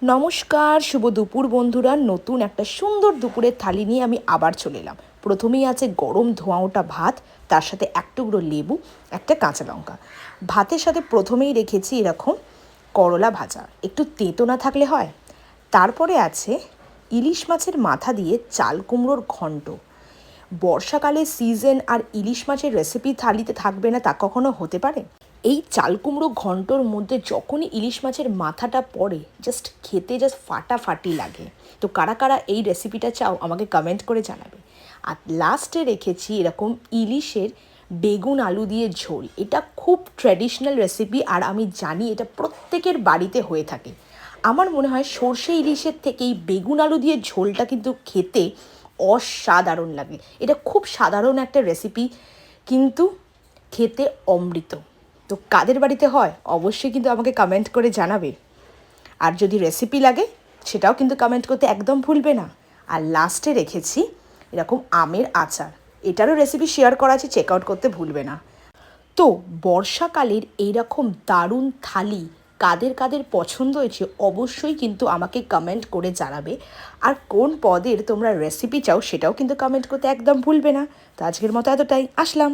নমস্কার, শুভ দুপুর বন্ধুরা। নতুন একটা সুন্দর দুপুরের থালি নিয়ে আমি আবার চলে এলাম। প্রথমেই আছে গরম ধোঁয়া ওঠা ভাত, তার সাথে এক টুকরো লেবু, একটা কাঁচা লঙ্কা। ভাতের সাথে প্রথমেই রেখেছি এরকম করলা ভাজা, একটু তেঁতো না থাকলে হয়। তারপরে আছে ইলিশ মাছের মাথা দিয়ে চাল কুমড়োর ঘন্ট। বর্ষাকালে সিজন আর ইলিশ মাছের রেসিপি থালিতে থাকবে না তা কখনো হতে পারে? এই চাল কুমড়ো ঘন্টর মধ্যে যখনই ইলিশ মাছের মাথাটা পড়ে জাস্ট খেতে জাস্ট ফাটাফাটি লাগে। তো কারা কারা এই রেসিপিটা চাও আমাকে কমেন্ট করে জানাবে। আর লাস্টে রেখেছি এরকম ইলিশের বেগুন আলু দিয়ে ঝোল। এটা খুব ট্র্যাডিশনাল রেসিপি আর আমি জানি এটা প্রত্যেকের বাড়িতে হয়ে থাকে। আমার মনে হয় সর্ষে ইলিশের থেকে এই বেগুন আলু দিয়ে ঝোলটা কিন্তু খেতে অসাধারণ লাগে। এটা খুব সাধারণ একটা রেসিপি, কিন্তু খেতে অমৃত। তো কাদের বাড়িতে হয় অবশ্যই কিন্তু আমাকে কমেন্ট করে জানাবে। আর যদি রেসিপি লাগে সেটাও কিন্তু কমেন্ট করতে একদম ভুলবে না। আর লাস্টে রেখেছি এরকম আমের আচার, এটারও রেসিপি শেয়ার করা আছে, চেক আউট করতে ভুলবে না। তো বর্ষাকালের এইরকম দারুণ থালি কাদের কাদের পছন্দ হয়েছে অবশ্যই কিন্তু আমাকে কমেন্ট করে জানাবে। আর কোন পদের তোমরা রেসিপি চাও সেটাও কিন্তু কমেন্ট করতে একদম ভুলবে না। তো আজকের মতো এতটাই, আসলাম।